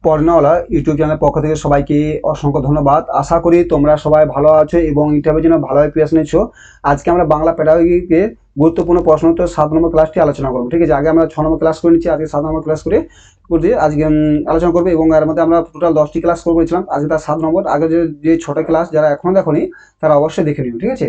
পড়নাওয়ালা YouTube চ্যানেলের পক্ষ থেকে সবাইকে অসংখ্য ধন্যবাদ। আশা করি তোমরা সবাই ভালো আছো এবং ইন্টারভিউর জন্য ভালোভাবে প্রিপারেশন নিচ্ছো। আজকে আমরা বাংলা প্যাডাগোজিকে গুরুত্বপূর্ণ প্রশ্ন উত্তর 7 নম্বর ক্লাসটি আলোচনা করবো। ঠিক আছে, আগে আমরা 6 নম্বর ক্লাস করে নিচ্ছি, আজকে 7 নম্বর ক্লাস করে আজকে আলোচনা করবো এবং এর মধ্যে আমরা টোটাল 10টি ক্লাস করেছিলাম। আজকে তার 7 নম্বর। আগে যে 6টা ক্লাস যারা এখনো দেখোনি তারা অবশ্যই দেখে নিও। ঠিক আছে,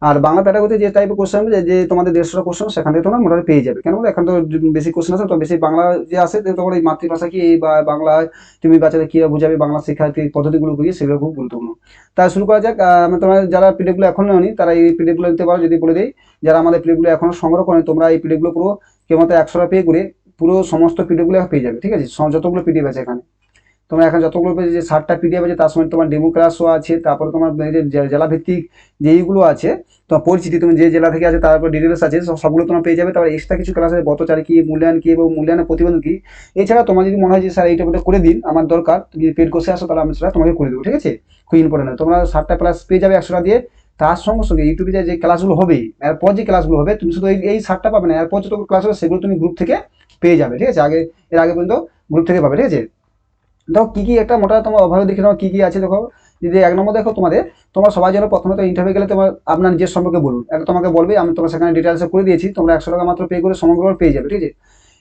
আর বাংলা প্যাডাগোজিতে যে টাইপের কোশ্চেন যে তোমাদের 150টা কোশ্চেন সেখান থেকে তোমরা মোটামুটি পেয়ে যাবে। কেন বলো, এখন তো বেশি কোশ্চেন আছে, তো বেশি বাংলা যে আসে তোমার এই মাতৃভাষা কি বা বাংলায় তুমি বাচ্চাদের কীভাবে বোঝাবে, বাংলা শেখার যে পদ্ধতিগুলো বুঝিয়ে সেগুলো খুব গুরুত্বপূর্ণ। তাই শুরু করা যাক। তোমরা যারা পিডিএফগুলো এখন নেওনি তারা এই পিডিএফগুলো নিতে পারো। যদি বলে দিই, যারা আমাদের পিডিএফগুলো এখনো সংগ্রহ করেনি, তোমরা এই পিডিএফগুলো পুরো কেমন 100টা পে করে পুরো সমস্ত পিডিএফগুলো পেয়ে যাবে। ঠিক আছে, যতগুলো পিডিএফ আছে এখানে তোমার এখন যতগুলো যে 7টা পিডিএফ আছে তার সঙ্গে তোমার ডেমো ক্লাসও আছে। তারপরে তোমার যে জেলা ভিত্তিক যেইগুলো আছে তোমার পরিচিতি, তুমি যে জেলা থেকে আছে তারপর ডিটেলস আছে, সবগুলো তোমার পেয়ে যাবে। তারপর এক্সট্রা কিছু ক্লাস আছে, বতচারী কি, মূল্যায়ন কি এবং মূল্যায়নের প্রতিবেদন কি। এছাড়া তোমার যদি মনে হয় যে স্যার এইটা করে দিন, আমার দরকার, তুমি পেড কোর্সে আসো, তাহলে আমি সেটা তোমাকে করে দেবো। ঠিক আছে, খুব ইম্পর্টেন্ট। তোমরা 7টা ক্লাস পেয়ে যাবে 100টা দিয়ে। তার সঙ্গে সঙ্গে ইউটিউবে যে ক্লাসগুলো হবে, এরপর যে ক্লাসগুলো হবে, তুমি শুধু এই 7টা পাবে না, এরপর যত ক্লাস হবে সেগুলো তুমি গ্রুপ থেকে পেয়ে যাবে। ঠিক আছে, এর আগে পর্যন্ত গ্রুপ থেকে পাবে। ঠিক আছে, দেখো কি কি একটা মোটা তোমার অভাবে দেখে নাও কি কি আছে। দেখো, যদি 1 নম্বর দেখো, তোমার সবাই যেন প্রথমে তো ইন্টারভিউ গেলে তোমার আপনার নিজের সম্পর্কে বলুন। এটা তোমাকে বলবে, আমি তোমার সেখানে ডিটেলসে করে দিয়েছি, তোমরা 100 টাকা মাত্র পে করে সমগ্র পেয়ে যাবে। ঠিক আছে,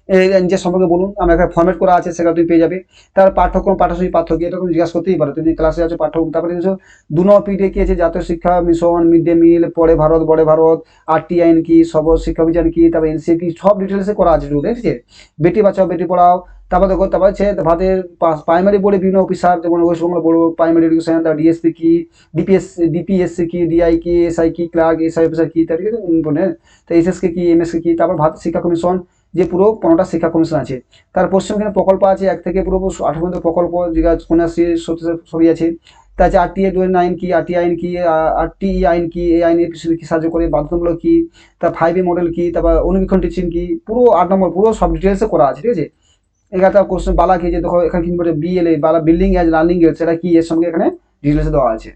এই নিজের সম্পর্কে বলুন, আমার এখানে ফর্মেট করা আছে, সেটা তুমি পেয়ে যাবে। তার পাঠ্যক্রম, পাঠ্যসূচি, পাঠ্য কি, এটা তুমি জিজ্ঞাসা করতেই পারো, তুমি ক্লাসে আছো পাঠ্যক্রম। তারপরে কিছু 2 নম্বর পিডিএ কি আছে, জাতীয় শিক্ষা মিশন, মিড ডে মিল, পড়ে ভারত, বড়ে ভারত, আরটি আইন কি, সব শিক্ষা অভিযান কি, তারপরে এনসিএ কি, সব ডিটেলসে করা আছে। ঠিক আছে, বেটি বাঁচাও বেটি পড়াও। তারপর দেখো, তারপর হচ্ছে ভারতের প্রাইমারি বোর্ডে বিভিন্ন অফিসার, যেমন West Bengal board primary education, তারপর ডিএসপি কি, ডিপিএসসি কি, ডিআই কি, এসআই কি, ক্লার্ক এসআই অফিসার কি, তার ইম্পর্টেন্ট। তো এসএসকে কি, এমএসকে কি। তারপর ভারত শিক্ষা কমিশন, যে পুরো 15টা শিক্ষা কমিশন আছে। তার পশ্চিমখানে প্রকল্প আছে, 1 থেকে পুরো 18 পর্যন্ত প্রকল্প, যেটা কন্যাশ্রী সবই আছে। তা আছে আরটিআই 9 কি, আরটি আইন কি, আরটিই আইন কি, এই আইনে কি সাহায্য করে, বাধ্যতামূলক কি, তার 5A মডেল কি, তারপর অনুবীক্ষণ টিচিং কি, পুরো 8 নম্বর পুরো সব ডিটেলসে করা আছে। ঠিক আছে, এখানে কোশ্চেন বালা কি, যে দেখো এখানে কি বলে বিএলএ বালা, বিল্ডিং অ্যাজ লার্নিং এড, সেটা কি, এর সঙ্গে এখানে ডিটেলসে দেওয়া আছে।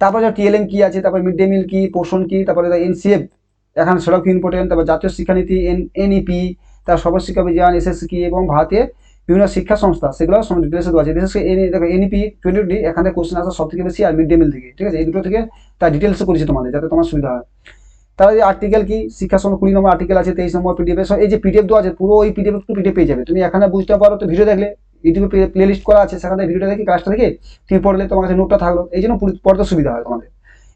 তারপর টিএলএম কি আছে, তারপর মিড ডে মিল কি, পোষণ কি, তারপরে এনসিএফ এখানে সেটাও কি ইম্পর্টেন্ট। তারপর জাতীয় শিক্ষানীতি, এনইপি, তার সর্বশিক্ষা অভিযান, এসএসসি কি, এবং ভারতীয় বিভিন্ন শিক্ষা সংস্থা, সেগুলো সব ডিটেলসে দেওয়া আছে। বিশেষ করে দেখো এনইপি 2020 এখানে কোশ্চেন আসা সব থেকে বেশি, আর মিড ডে মিল থেকে। ঠিক আছে, এই দুটো থেকে তার ডিটেলসে করেছি তোমাদের, যাতে তোমার সুবিধা হয়। তার যে আর্টিকেল কি, শিক্ষা সঙ্গে 20 নম্বর আর্টিকেল আছে, 23 নম্বর পিডিএফ। এই যে পিডিএফ দেওয়া আছে, পুরো ওই পিডিএফ পেয়ে যাবে। তুমি এখানে বুঝতে পারো তো, ভিডিও দেখলে ইউটিউবে প্লে লিস্ট করা আছে, সেখানে ভিডিওটা দেখে ক্লাসটা দেখে তুমি পড়লে তোমার কাছে নোটটা থাকলো, এই জন্য পড়তে সুবিধা হয় তোমাদের।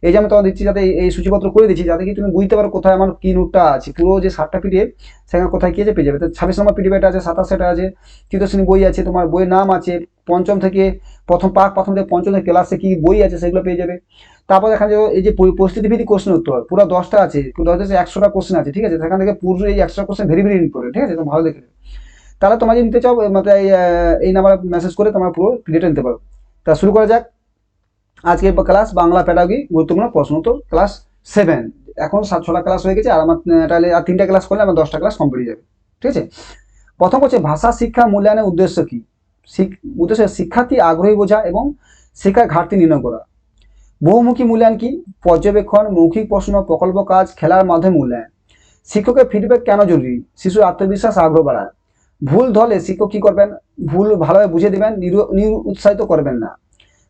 এই যে আমি তোমার দিচ্ছি, যাতে এই সূচিপত্র করে দিচ্ছি, যাতে কি তুমি বুঝতে পারো কোথায় আমার কি নোটটা আছে। পুরো যে 7টা পিডিএফ সেখানে কোথায় কি আছে পেয়ে যাবে। তো 26 নম্বর পিডিএফ এটা আছে, 27 এটা আছে, তৃতীয় শ্রেণী বই আছে, তোমার বইয়ের নাম আছে, প্রথম থেকে প্রথম থেকে পঞ্চম থেকে ক্লাসে কি বই আছে সেগুলো পেয়ে যাবে। তারপর এখানে এই যে পরিস্থিতি ভিত্তিক কোশ্চেন উত্তর পুরো 10টা আছে, পুরো 100টা কোশ্চেন আছে। ঠিক আছে, সেখান থেকে পুরো এই 100টা কোশ্চেন ভেরি ভেরি ইম্পর্টেন্ট। ঠিক আছে, তুমি ভালো দেখে, তাহলে তোমরা যদি নিতে চাও মানে এই নাম্বারে মেসেজ করে তোমরা পুরো পিডিএফটা নিতে পারো। তা শুরু করা যাক আজকের ক্লাস, বাংলা প্যাডাগোজি গুরুত্বপূর্ণ প্রশ্ন উত্তর ক্লাস 7। এখন 6টা ক্লাস হয়ে গেছে, আর আমার তাহলে আর 3টা ক্লাস করলে আমার 10টা ক্লাস কমপ্লিট হয়ে যাবে। ঠিক আছে, প্রথম হচ্ছে ভাষা শিক্ষা মূল্যায়নের উদ্দেশ্য কি। উদ্দেশ্য শিক্ষার্থী আগ্রহী বোঝা এবং শিক্ষার ঘাটতি নির্ণয় করা। বহুমুখী মূল্যায়ন কি, পর্যবেক্ষণ, মৌখিক প্রশ্ন, প্রকল্প কাজ, খেলার মাধ্যমে মূল্যায়ন। শিক্ষকের ফিডব্যাক কেন জরুরি, শিশুর আত্মবিশ্বাস আগ্রহ বাড়ায়। ভুল ধরলে শিক্ষক কি করবেন, ভুল ভালোভাবে বুঝে দেবেন, উৎসাহিত করবেন না।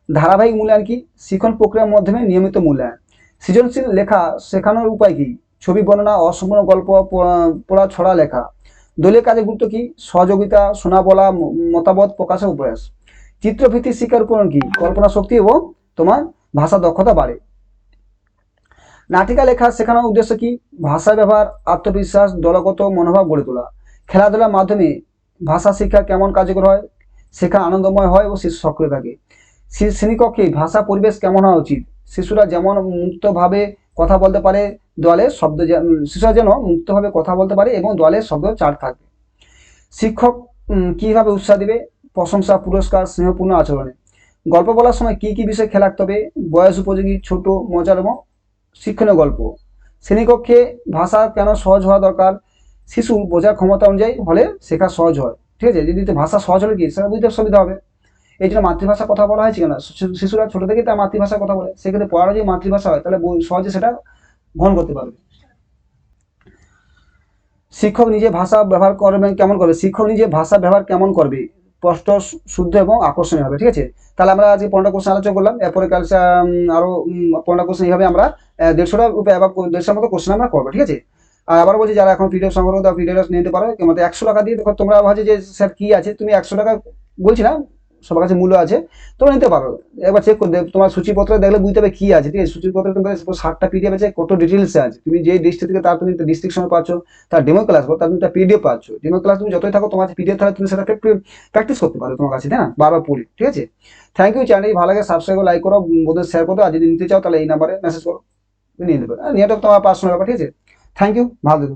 ধারাবাহিক মূল্যায়ন কি, শিক্ষণ প্রক্রিয়ার মাধ্যমে নিয়মিত মূল্যায়ন। সৃজনশীল লেখা শেখানোর উপায় কি, ছবি বর্ণনা, অসম্পূর্ণ গল্প পড়া, ছড়া লেখা। দলীয় কাজের গুরুত্ব কি, সহযোগিতা, শোনা বলা, মতামত প্রকাশের প্রয়াস। চিত্রভিত্তিক শিক্ষার উপকরণ কি, কল্পনা শক্তি এবং তোমার ভাষা দক্ষতা বাড়ে। নাটিকা লেখা শেখানোর উদ্দেশ্য কি, ভাষা ব্যবহার, আত্মবিশ্বাস, দলগত মনোভাব গড়ে তোলা। খেলাধুলার মাধ্যমে ভাষা শিক্ষা কেমন কার্যকর হয়, শেখা আনন্দময় হয় এবং শিশু সক্রিয় থাকে। শ্রেণীকক্ষে ভাষা পরিবেশ কেমন হওয়া উচিত, শিশুরা যেমন মুক্তভাবে কথা বলতে পারে, দলের শব্দ শিশুরা যেন মুক্তভাবে কথা বলতে পারে এবং দলের শব্দ চার থাকবে। শিক্ষক কিভাবে উৎসাহ দিবে, প্রশংসা, পুরস্কার, স্নেহপূর্ণ আচরণে। গল্প বলার সময় কি কি বিষয় খেয়াল রাখতে হবে, বয়স উপযোগী, ছোট, মজার এবং শিক্ষণীয় গল্প। শ্রেণীকক্ষে ভাষা কেন সহজ হওয়া দরকার, শিশুর বোঝার ক্ষমতা অনুযায়ী হলে শেখা সহজ হয়। ঠিক আছে, যদি ভাষা সহজ হলে কি সেটা বুঝতে সুবিধা হবে। এই জন্য মাতৃভাষা কথা বলা হয়েছে কেন, শিশুরা ছোট থেকে তার মাতৃভাষা কথা বলে, সেক্ষেত্রে পড়ার যদি মাতৃভাষা হয় তাহলে সহজে সেটা গ্রহণ করতে পারবে। শিক্ষক নিজে ভাষা ব্যবহার করবেন কেমন করবে, শিক্ষক নিজে ভাষা ব্যবহার কেমন করবে, স্পষ্ট, শুদ্ধ এবং আকর্ষণীয় হবে। ঠিক আছে, তাহলে আমরা আজকে 15টা কোশ্চেন আলোচনা করলাম। এরপরে কাল আরো 15টা কোশ্চেন এইভাবে আমরা 150টা 150 মতো কোশ্চেন আমরা করবো। ঠিক আছে, আর আবার বলছি, যারা এখন পিডিএফ সংগ্রহ দাও পিডিএফ নিতে পারো, কিন্তু 100 টাকা দিয়ে। দেখো তোমরা ভাবছো যে স্যার কি আছে, তুমি 100 টাকা বলছি না, সবার কাছে মূল্য আছে, তোমরা নিতে পারো। একবার চেক করে তোমার সূচিপত্র দেখলে বুঝতে হবে কি আছে। ঠিক আছে, সূচিপত্রে তোমার 60টা পিডিএফ আছে, কত ডিটেলস আছে, তুমি যে ডিস্ট্রিক্ট থেকে তার তুমি ডিস্ট্রিক্ট পাচ্ছ, তার ডেমো ক্লাস তার তুমি একটা পিডিএফ পাচ্ছ। ডেমো ক্লাস তুমি যতই থাকো তোমার পিডিএফ তাহলে তুমি সেটা প্র্যাকটিস করতে পারো তোমার কাছে, তাই না, বারবার পড়ি। ঠিক আছে, থ্যাংক ইউ। চ্যানেল ভালো লাগে সাবস্ক্রাইব লাইক করো, বন্ধুদের শেয়ার করো। আর যদি নিতে চাও তাহলে এই নাম্বারে মেসেজ করো, নিয়ে নেবে। নিয়ে তোমার পার্সোনাল ব্যাপার। ঠিক আছে, থ্যাংক ইউ, ভালো থেকো।